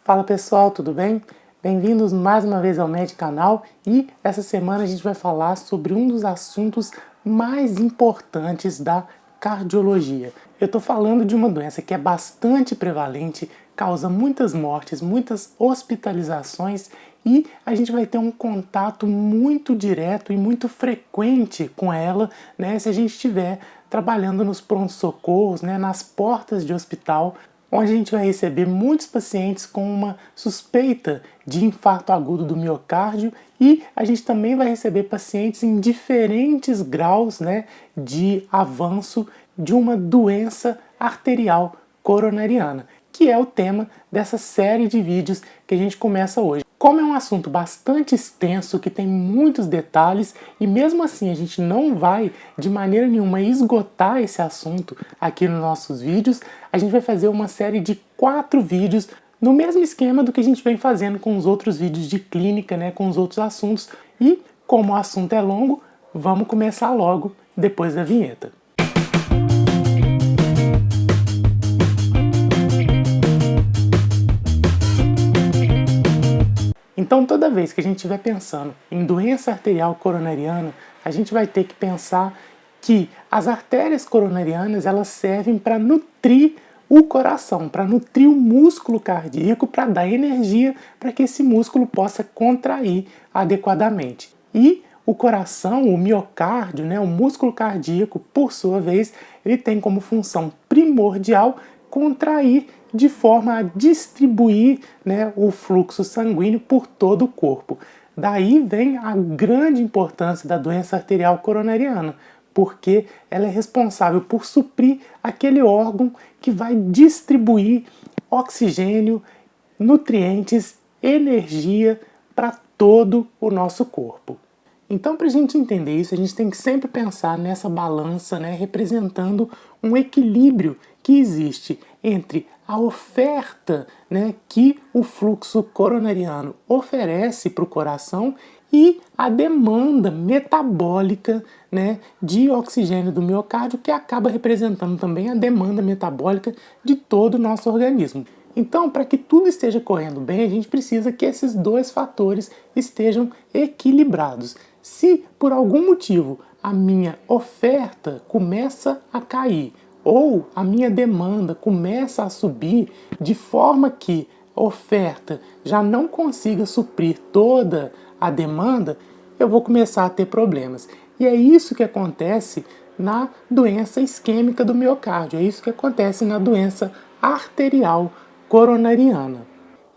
Fala pessoal, tudo bem? Bem-vindos mais uma vez ao Medicanal e essa semana a gente vai falar sobre um dos assuntos mais importantes da cardiologia. Eu estou falando de uma doença que é bastante prevalente, causa muitas mortes, muitas hospitalizações e a gente vai ter um contato muito direto e muito frequente com ela, né, se a gente estiver trabalhando nos prontos-socorros, né, nas portas de hospital, onde a gente vai receber muitos pacientes com uma suspeita de infarto agudo do miocárdio e a gente também vai receber pacientes em diferentes graus, né, de avanço de uma doença arterial coronariana, que é o tema dessa série de vídeos que a gente começa hoje. Como é um assunto bastante extenso, que tem muitos detalhes, e mesmo assim a gente não vai de maneira nenhuma esgotar esse assunto aqui nos nossos vídeos, a gente vai fazer uma série de 4 vídeos no mesmo esquema do que a gente vem fazendo com os outros vídeos de clínica, né, com os outros assuntos. E como o assunto é longo, vamos começar logo depois da vinheta. Então, toda vez que a gente estiver pensando em doença arterial coronariana, a gente vai ter que pensar que as artérias coronarianas elas servem para nutrir o coração, para nutrir o músculo cardíaco, para dar energia para que esse músculo possa contrair adequadamente. E o coração, o miocárdio, né, o músculo cardíaco, por sua vez, ele tem como função primordial contrair de forma a distribuir, né, o fluxo sanguíneo por todo o corpo. Daí vem a grande importância da doença arterial coronariana, porque ela é responsável por suprir aquele órgão que vai distribuir oxigênio, nutrientes, energia para todo o nosso corpo. Então, para a gente entender isso, a gente tem que sempre pensar nessa balança, né, representando um equilíbrio que existe entre a oferta, né, que o fluxo coronariano oferece para o coração e a demanda metabólica, né, de oxigênio do miocárdio, que acaba representando também a demanda metabólica de todo o nosso organismo. Então, para que tudo esteja correndo bem, a gente precisa que esses dois fatores estejam equilibrados. Se por algum motivo a minha oferta começa a cair ou a minha demanda começa a subir de forma que a oferta já não consiga suprir toda a demanda, eu vou começar a ter problemas. E é isso que acontece na doença isquêmica do miocárdio, é isso que acontece na doença arterial coronariana.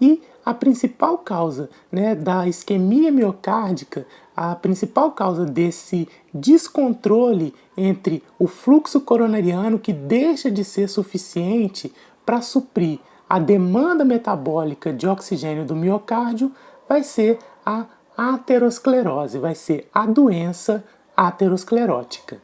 E a principal causa, né, da isquemia miocárdica, a principal causa desse descontrole entre o fluxo coronariano que deixa de ser suficiente para suprir a demanda metabólica de oxigênio do miocárdio vai ser a aterosclerose, vai ser a doença aterosclerótica.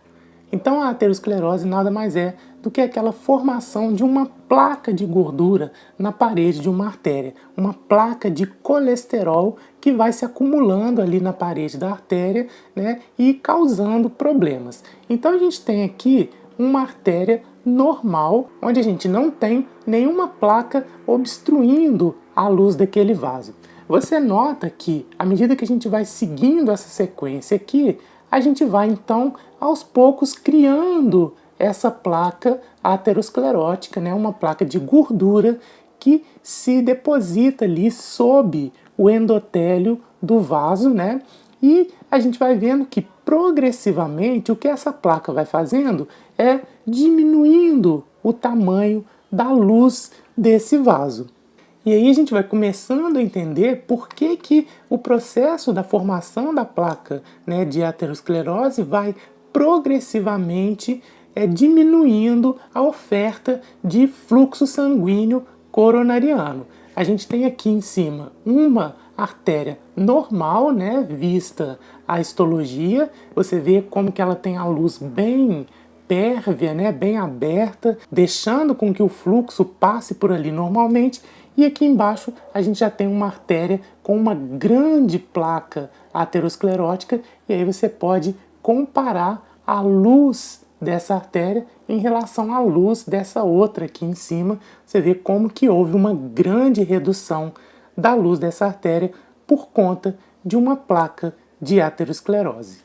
Então a aterosclerose nada mais é do que aquela formação de uma placa de gordura na parede de uma artéria, uma placa de colesterol que vai se acumulando ali na parede da artéria, né, e causando problemas. Então a gente tem aqui uma artéria normal, onde a gente não tem nenhuma placa obstruindo a luz daquele vaso. Você nota que, à medida que a gente vai seguindo essa sequência aqui, a gente vai então aos poucos criando essa placa aterosclerótica, né, uma placa de gordura que se deposita ali sob o endotélio do vaso, né? E a gente vai vendo que progressivamente o que essa placa vai fazendo é diminuindo o tamanho da luz desse vaso. E aí a gente vai começando a entender por que o processo da formação da placa, né, de aterosclerose vai progressivamente diminuindo a oferta de fluxo sanguíneo coronariano. A gente tem aqui em cima uma artéria normal, né, vista a histologia. Você vê como que ela tem a luz bem pérvia, né, bem aberta, deixando com que o fluxo passe por ali normalmente. E aqui embaixo a gente já tem uma artéria com uma grande placa aterosclerótica, e aí você pode comparar a luz dessa artéria em relação à luz dessa outra aqui em cima. Você vê como que houve uma grande redução da luz dessa artéria por conta de uma placa de aterosclerose.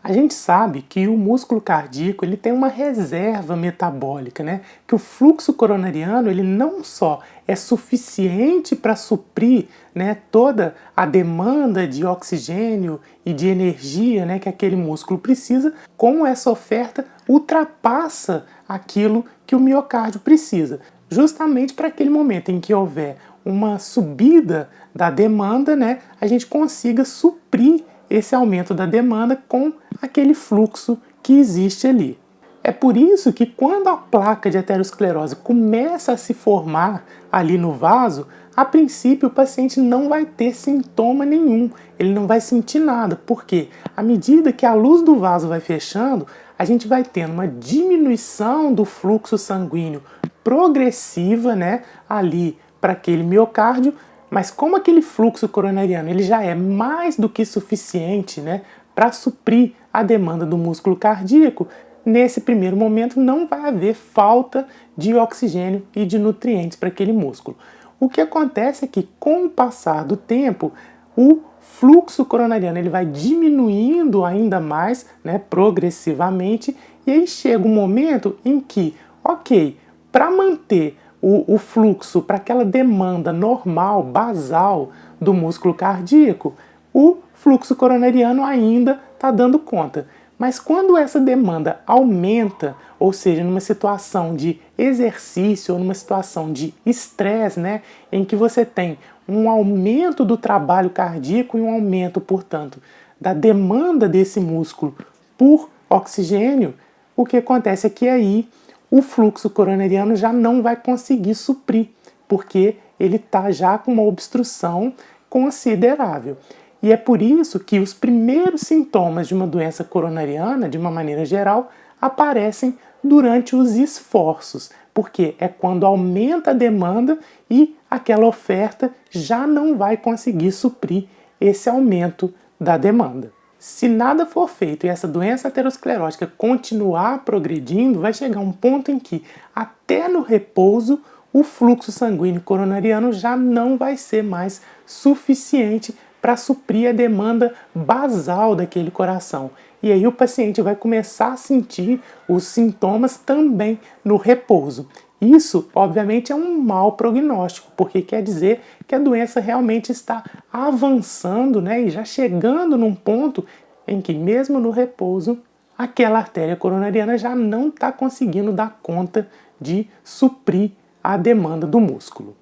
A gente sabe que o músculo cardíaco ele tem uma reserva metabólica, né? Que o fluxo coronariano ele não só é suficiente para suprir, né, toda a demanda de oxigênio e de energia, né, que aquele músculo precisa, como essa oferta ultrapassa aquilo que o miocárdio precisa, justamente para aquele momento em que houver uma subida da demanda, né, a gente consiga suprir esse aumento da demanda com aquele fluxo que existe ali. É por isso que quando a placa de aterosclerose começa a se formar ali no vaso, a princípio o paciente não vai ter sintoma nenhum, ele não vai sentir nada, porque à medida que a luz do vaso vai fechando, a gente vai tendo uma diminuição do fluxo sanguíneo progressiva, né, ali para aquele miocárdio, mas como aquele fluxo coronariano ele já é mais do que suficiente, né, para suprir a demanda do músculo cardíaco, nesse primeiro momento não vai haver falta de oxigênio e de nutrientes para aquele músculo. O que acontece é que com o passar do tempo, o fluxo coronariano ele vai diminuindo ainda mais, né, progressivamente, e aí chega um momento em que, ok, para manter o fluxo para aquela demanda normal, basal do músculo cardíaco, o fluxo coronariano ainda está dando conta. Mas quando essa demanda aumenta, ou seja, numa situação de exercício ou numa situação de estresse, né, em que você tem um aumento do trabalho cardíaco e um aumento, portanto, da demanda desse músculo por oxigênio, o que acontece é que aí o fluxo coronariano já não vai conseguir suprir, porque ele está já com uma obstrução considerável. E é por isso que os primeiros sintomas de uma doença coronariana, de uma maneira geral, aparecem durante os esforços, porque é quando aumenta a demanda e aquela oferta já não vai conseguir suprir esse aumento da demanda. Se nada for feito e essa doença aterosclerótica continuar progredindo, vai chegar um ponto em que, até no repouso, o fluxo sanguíneo coronariano já não vai ser mais suficiente para suprir a demanda basal daquele coração. E aí o paciente vai começar a sentir os sintomas também no repouso. Isso, obviamente, é um mau prognóstico, porque quer dizer que a doença realmente está avançando, né, e já chegando num ponto em que, mesmo no repouso, aquela artéria coronariana já não está conseguindo dar conta de suprir a demanda do músculo.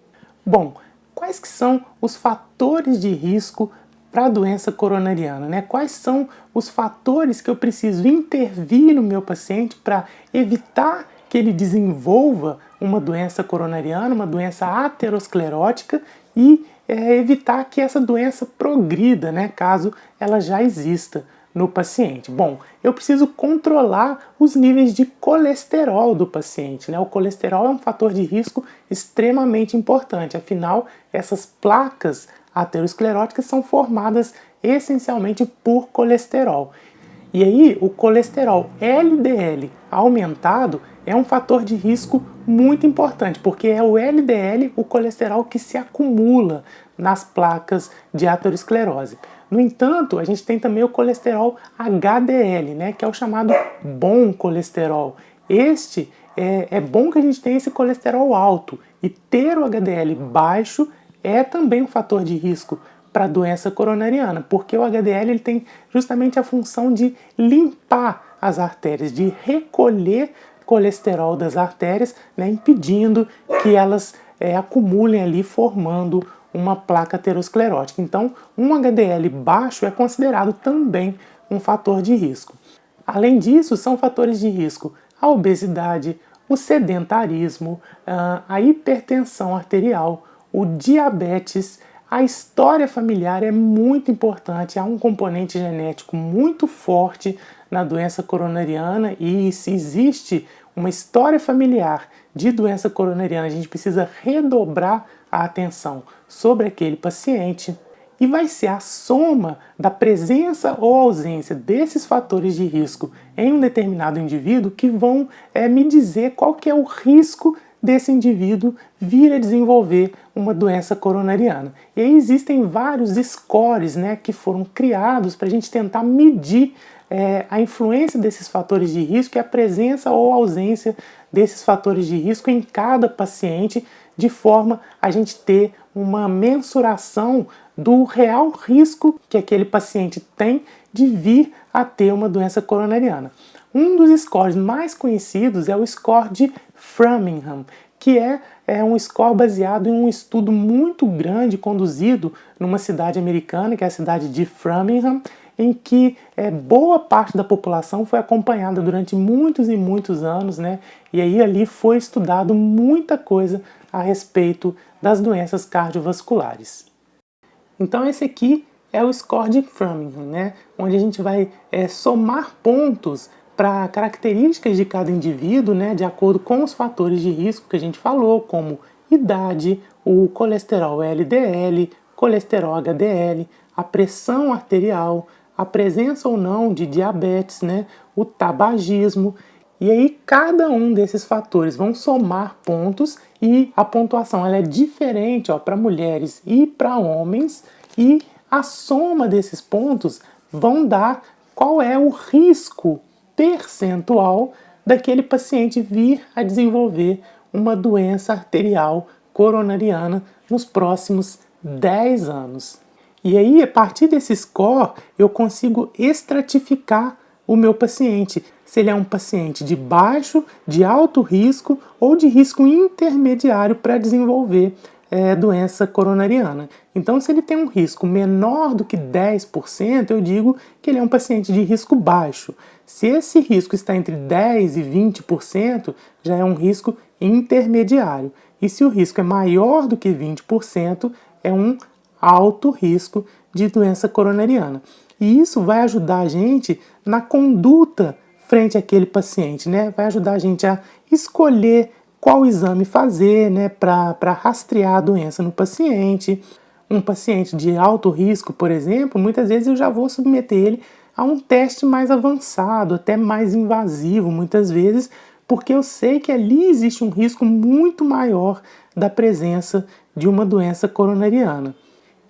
Bom, quais que são os fatores de risco para a doença coronariana, né? Quais são os fatores que eu preciso intervir no meu paciente para evitar que ele desenvolva uma doença coronariana, uma doença aterosclerótica e evitar que essa doença progrida, né, caso ela já exista no paciente. Bom, eu preciso controlar os níveis de colesterol do paciente, né? O colesterol é um fator de risco extremamente importante, afinal, essas placas ateroscleróticas são formadas essencialmente por colesterol. E aí, o colesterol LDL aumentado é um fator de risco muito importante, porque é o LDL, o colesterol que se acumula nas placas de aterosclerose. No entanto, a gente tem também o colesterol HDL, né, que é o chamado bom colesterol. Este é bom que a gente tenha esse colesterol alto, e ter o HDL baixo é também um fator de risco para a doença coronariana, porque o HDL ele tem justamente a função de limpar as artérias, de recolher colesterol das artérias, né, impedindo que elas acumulem ali, formando uma placa aterosclerótica. Então, um HDL baixo é considerado também um fator de risco. Além disso, são fatores de risco a obesidade, o sedentarismo, a hipertensão arterial, o diabetes. A história familiar é muito importante, há um componente genético muito forte na doença coronariana, e se existe uma história familiar de doença coronariana, a gente precisa redobrar a atenção sobre aquele paciente. E vai ser a soma da presença ou ausência desses fatores de risco em um determinado indivíduo que vão me dizer qual que é o risco desse indivíduo vir a desenvolver uma doença coronariana. E aí existem vários scores, né, que foram criados para a gente tentar medir a influência desses fatores de risco e a presença ou ausência desses fatores de risco em cada paciente, de forma a gente ter uma mensuração do real risco que aquele paciente tem de vir a ter uma doença coronariana. Um dos scores mais conhecidos é o score de Framingham, que é um score baseado em um estudo muito grande conduzido numa cidade americana, que é a cidade de Framingham, em que boa parte da população foi acompanhada durante muitos e muitos anos, né? E aí ali foi estudado muita coisa a respeito das doenças cardiovasculares. Então esse aqui é o score de Framingham, né? Onde a gente vai somar pontos para características de cada indivíduo, né? De acordo com os fatores de risco que a gente falou, como idade, o colesterol LDL, colesterol HDL, a pressão arterial, a presença ou não de diabetes, né? O tabagismo. E aí cada um desses fatores vão somar pontos e a pontuação ela é diferente para mulheres e para homens, e a soma desses pontos vão dar qual é o risco percentual daquele paciente vir a desenvolver uma doença arterial coronariana nos próximos 10 anos. E aí, a partir desse score, eu consigo estratificar o meu paciente, se ele é um paciente de baixo, de alto risco ou de risco intermediário para desenvolver doença coronariana. Então, se ele tem um risco menor do que 10%, eu digo que ele é um paciente de risco baixo. Se esse risco está entre 10% e 20%, já é um risco intermediário. E se o risco é maior do que 20%, é um alto risco de doença coronariana. E isso vai ajudar a gente na conduta frente àquele paciente, né? Vai ajudar a gente a escolher qual exame fazer, né, para rastrear a doença no paciente. Um paciente de alto risco, por exemplo, muitas vezes eu já vou submeter ele a um teste mais avançado, até mais invasivo, muitas vezes, porque eu sei que ali existe um risco muito maior da presença de uma doença coronariana.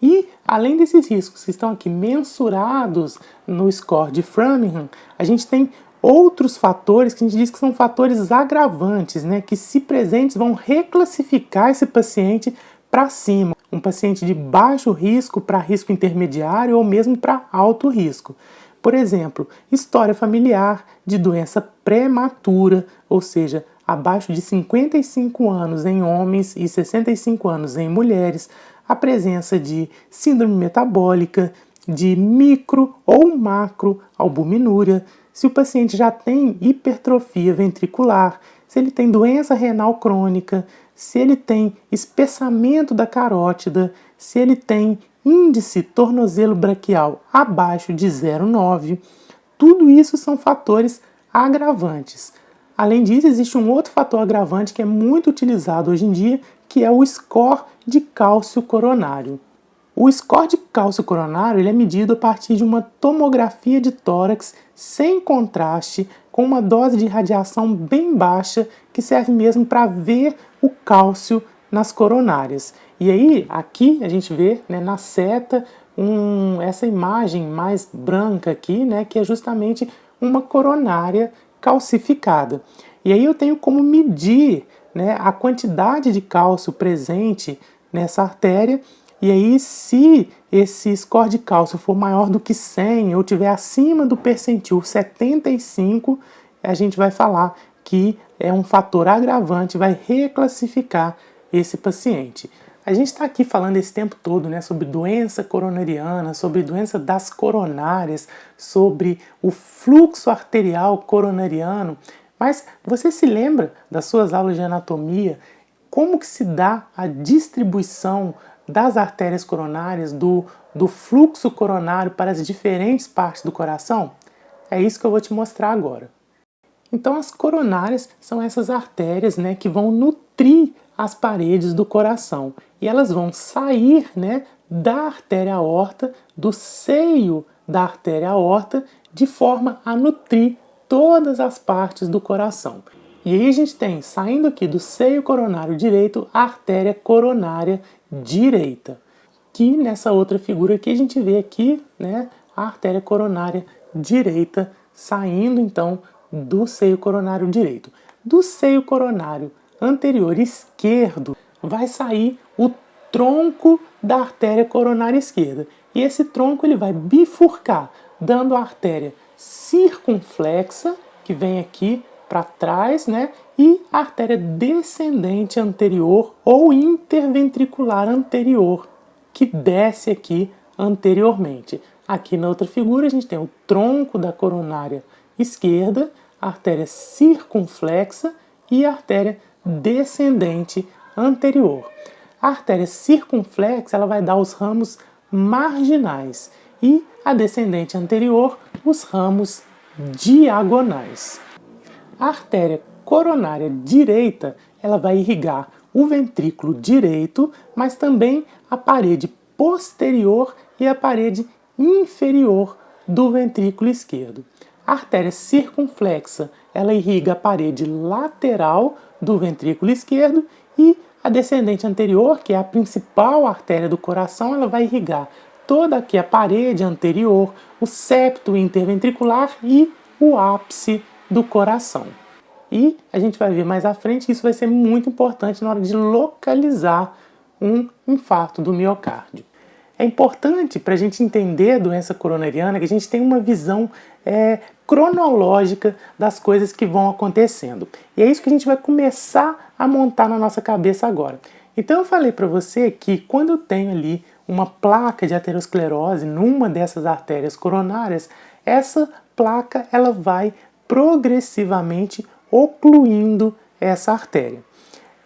E, além desses riscos que estão aqui mensurados no score de Framingham, a gente tem outros fatores que a gente diz que são fatores agravantes, né, que, se presentes, vão reclassificar esse paciente para cima. Um paciente de baixo risco para risco intermediário ou mesmo para alto risco. Por exemplo, história familiar de doença prematura, ou seja, abaixo de 55 anos em homens e 65 anos em mulheres, a presença de síndrome metabólica, de micro ou macroalbuminúria, se o paciente já tem hipertrofia ventricular, se ele tem doença renal crônica, se ele tem espessamento da carótida, se ele tem índice tornozelo braquial abaixo de 0,9, tudo isso são fatores agravantes. Além disso, existe um outro fator agravante que é muito utilizado hoje em dia, que é o score de cálcio coronário. O score de cálcio coronário ele é medido a partir de uma tomografia de tórax sem contraste, com uma dose de radiação bem baixa, que serve mesmo para ver o cálcio nas coronárias. E aí, aqui a gente vê, né, na seta essa imagem mais branca aqui, né, que é justamente uma coronária calcificada. E aí eu tenho como medir, né, a quantidade de cálcio presente nessa artéria. E aí, se esse score de cálcio for maior do que 100, ou tiver acima do percentil 75, a gente vai falar que é um fator agravante, vai reclassificar esse paciente. A gente está aqui falando esse tempo todo, né, sobre doença coronariana, sobre doença das coronárias, sobre o fluxo arterial coronariano, mas você se lembra das suas aulas de anatomia, como que se dá a distribuição das artérias coronárias, do fluxo coronário para as diferentes partes do coração? É isso que eu vou te mostrar agora. Então, as coronárias são essas artérias, né, que vão nutrir as paredes do coração. E elas vão sair, né, da artéria aorta, do seio da artéria aorta, de forma a nutrir todas as partes do coração. E aí a gente tem, saindo aqui do seio coronário direito, a artéria coronária direita. Que nessa outra figura aqui a gente vê aqui, né, a artéria coronária direita saindo então do seio coronário direito. Do seio coronário anterior esquerdo vai sair o tronco da artéria coronária esquerda. E esse tronco ele vai bifurcar, dando a artéria circunflexa, que vem aqui para trás, né? E a artéria descendente anterior ou interventricular anterior, que desce aqui anteriormente. Aqui na outra figura a gente tem o tronco da coronária esquerda, a artéria circunflexa e a artéria descendente anterior. A artéria circunflexa ela vai dar os ramos marginais e a descendente anterior os ramos diagonais. A artéria coronária direita ela vai irrigar o ventrículo direito, mas também a parede posterior e a parede inferior do ventrículo esquerdo. A artéria circunflexa ela irriga a parede lateral do ventrículo esquerdo e a descendente anterior, que é a principal artéria do coração, ela vai irrigar toda aqui a parede anterior, o septo interventricular e o ápice do coração. E a gente vai ver mais à frente que isso vai ser muito importante na hora de localizar um infarto do miocárdio. É importante para a gente entender a doença coronariana que a gente tem uma visão cronológica das coisas que vão acontecendo. E é isso que a gente vai começar a montar na nossa cabeça agora. Então eu falei para você que quando eu tenho ali uma placa de aterosclerose numa dessas artérias coronárias, essa placa ela vai progressivamente ocluindo essa artéria.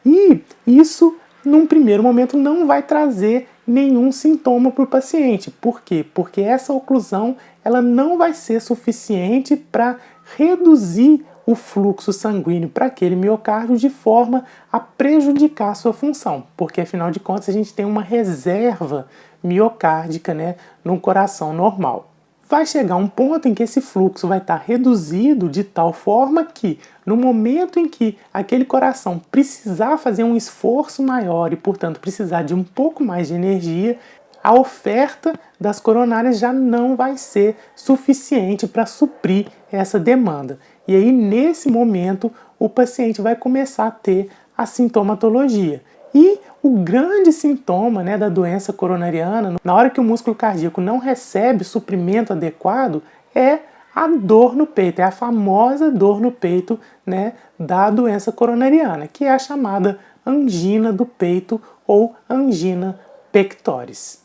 E isso, num primeiro momento, não vai trazer nenhum sintoma para o paciente. Por quê? Porque essa oclusão ela não vai ser suficiente para reduzir o fluxo sanguíneo para aquele miocárdio de forma a prejudicar a sua função. Porque, afinal de contas, a gente tem uma reserva miocárdica, né, no coração normal. Vai chegar um ponto em que esse fluxo vai estar reduzido de tal forma que, no momento em que aquele coração precisar fazer um esforço maior e, portanto, precisar de um pouco mais de energia, a oferta das coronárias já não vai ser suficiente para suprir essa demanda. E aí, nesse momento, o paciente vai começar a ter a sintomatologia. E o grande sintoma, né, da doença coronariana, na hora que o músculo cardíaco não recebe suprimento adequado, é a dor no peito, é a famosa dor no peito, né, da doença coronariana, que é a chamada angina do peito ou angina pectoris.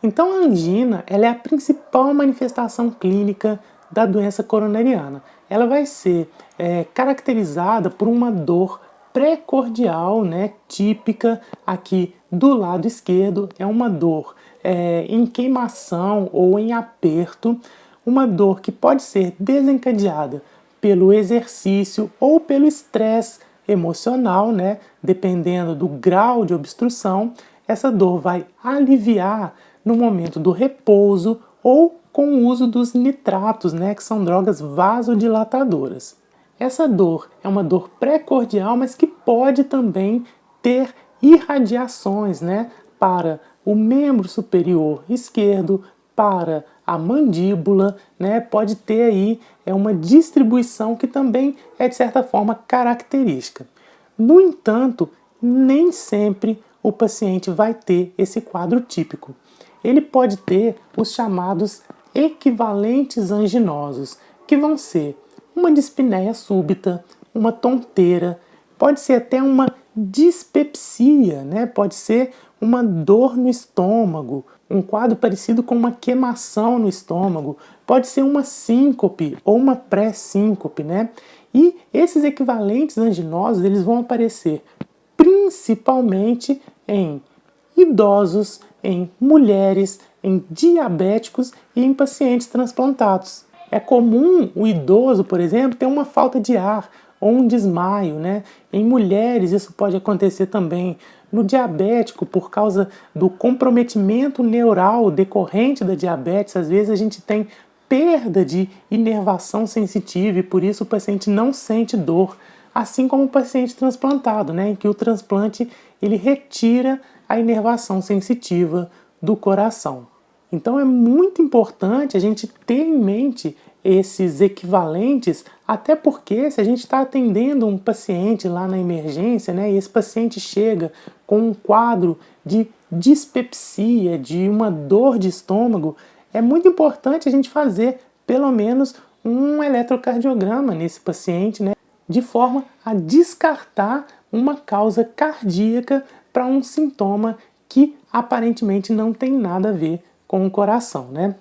Então a angina ela é a principal manifestação clínica da doença coronariana. Ela vai ser caracterizada por uma dor precordial, né, típica aqui do lado esquerdo, é uma dor em queimação ou em aperto, uma dor que pode ser desencadeada pelo exercício ou pelo estresse emocional, né, dependendo do grau de obstrução. Essa dor vai aliviar no momento do repouso ou com o uso dos nitratos, né, que são drogas vasodilatadoras. Essa dor é uma dor precordial, mas que pode também ter irradiações, né, para o membro superior esquerdo, para a mandíbula, né, pode ter aí uma distribuição que também é de certa forma característica. No entanto, nem sempre o paciente vai ter esse quadro típico. Ele pode ter os chamados equivalentes anginosos, que vão ser uma dispneia súbita, uma tonteira, pode ser até uma dispepsia, né? Pode ser uma dor no estômago, um quadro parecido com uma queimação no estômago, pode ser uma síncope ou uma pré-síncope, né? E esses equivalentes anginosos eles vão aparecer principalmente em idosos, em mulheres, em diabéticos e em pacientes transplantados. É comum o idoso, por exemplo, ter uma falta de ar ou um desmaio, né? Em mulheres isso pode acontecer também No diabético, por causa do comprometimento neural decorrente da diabetes, às vezes a gente tem perda de inervação sensitiva e por isso o paciente não sente dor, assim como o paciente transplantado, né, em que o transplante ele retira a inervação sensitiva do coração. Então é muito importante a gente ter em mente esses equivalentes, até porque se a gente está atendendo um paciente lá na emergência, né, e esse paciente chega com um quadro de dispepsia, de uma dor de estômago, é muito importante a gente fazer pelo menos um eletrocardiograma nesse paciente, né, de forma a descartar uma causa cardíaca para um sintoma que aparentemente não tem nada a ver com o coração, né?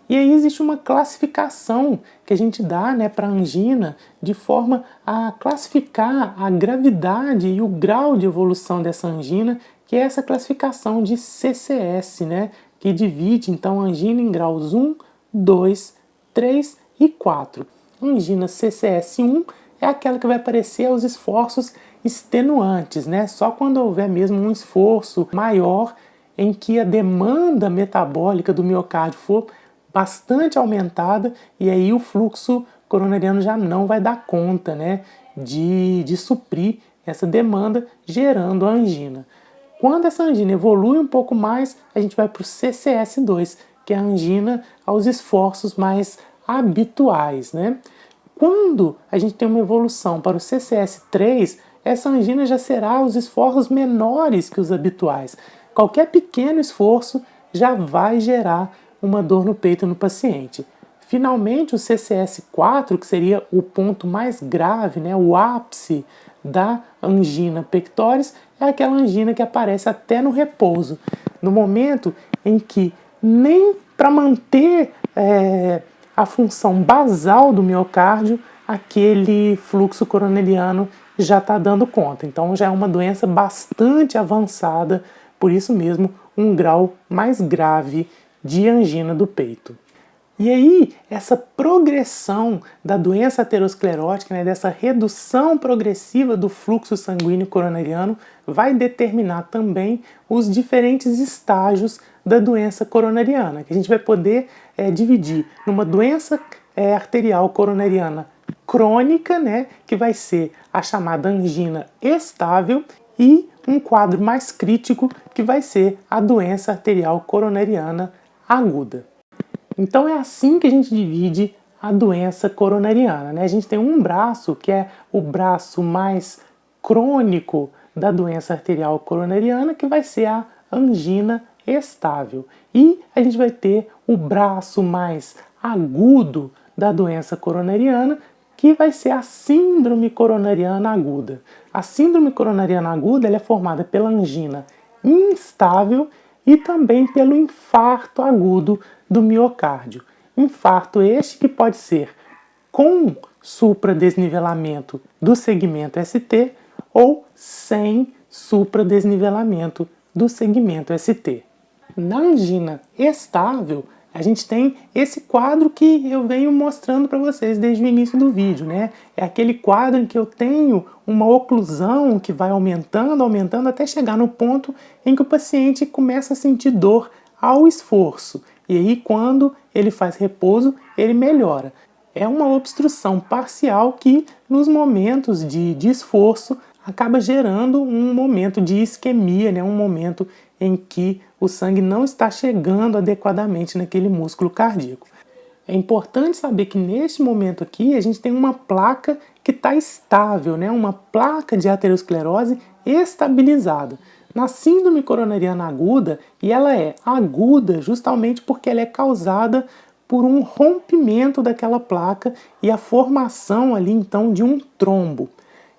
E aí existe uma classificação que a gente dá, né, para a angina de forma a classificar a gravidade e o grau de evolução dessa angina, que é essa classificação de CCS, né, que divide então a angina em graus 1, 2, 3 e 4. A angina CCS1 é aquela que vai aparecer aos esforços extenuantes, né? Só quando houver mesmo um esforço maior em que a demanda metabólica do miocárdio for bastante aumentada e aí o fluxo coronariano já não vai dar conta, né, de suprir essa demanda, gerando a angina. Quando essa angina evolui um pouco mais, a gente vai para o CCS2, que é a angina aos esforços mais habituais, né? Quando a gente tem uma evolução para o CCS3, essa angina já será os esforços menores que os habituais. Qualquer pequeno esforço já vai gerar uma dor no peito no paciente. Finalmente, o CCS4, que seria o ponto mais grave, né, o ápice da angina pectoris, é aquela angina que aparece até no repouso, no momento em que nem para manter a função basal do miocárdio, aquele fluxo coronariano já está dando conta. Então já é uma doença bastante avançada, por isso mesmo um grau mais grave de angina do peito. E aí, essa progressão da doença aterosclerótica, né, dessa redução progressiva do fluxo sanguíneo coronariano, vai determinar também os diferentes estágios da doença coronariana, que a gente vai poder dividir numa doença arterial coronariana crônica, né, que vai ser a chamada angina estável, e um quadro mais crítico, que vai ser a doença arterial coronariana aguda. Então é assim que a gente divide a doença coronariana, né? A gente tem um braço, que é o braço mais crônico da doença arterial coronariana, que vai ser a angina estável. E a gente vai ter o braço mais agudo da doença coronariana, que vai ser a síndrome coronariana aguda. A síndrome coronariana aguda ela é formada pela angina instável e também pelo infarto agudo do miocárdio. Infarto este que pode ser com supradesnivelamento do segmento ST ou sem supradesnivelamento do segmento ST. Na angina estável, a gente tem esse quadro que eu venho mostrando para vocês desde o início do vídeo, né? É aquele quadro em que eu tenho uma oclusão que vai aumentando, aumentando, até chegar no ponto em que o paciente começa a sentir dor ao esforço. E aí, quando ele faz repouso, ele melhora. É uma obstrução parcial que, nos momentos de esforço, acaba gerando um momento de isquemia, né? Um momento em que o sangue não está chegando adequadamente naquele músculo cardíaco. É importante saber que neste momento aqui a gente tem uma placa que está estável, né? Uma placa de aterosclerose estabilizada. Na síndrome coronariana aguda, e ela é aguda justamente porque ela é causada por um rompimento daquela placa e a formação ali então de um trombo.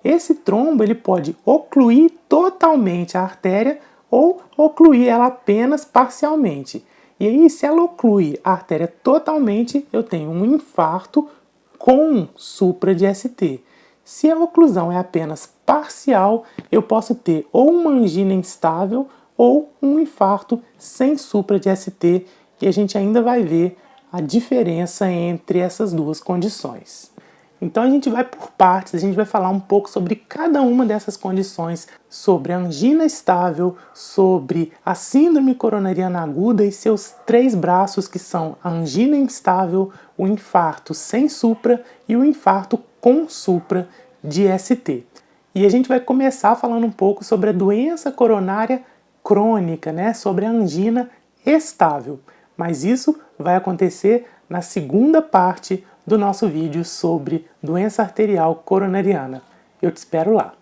Esse trombo ele pode ocluir totalmente a artéria ou ocluir ela apenas parcialmente. E aí, se ela oclui a artéria totalmente, eu tenho um infarto com supra de ST. Se a oclusão é apenas parcial, eu posso ter ou uma angina instável ou um infarto sem supra de ST, e a gente ainda vai ver a diferença entre essas duas condições. Então a gente vai por partes, a gente vai falar um pouco sobre cada uma dessas condições, sobre a angina estável, sobre a síndrome coronariana aguda e seus 3 braços, que são a angina instável, o infarto sem supra e o infarto com supra de ST. E a gente vai começar falando um pouco sobre a doença coronária crônica, né? Sobre a angina estável. Mas isso vai acontecer na segunda parte do nosso vídeo sobre doença arterial coronariana. Eu te espero lá.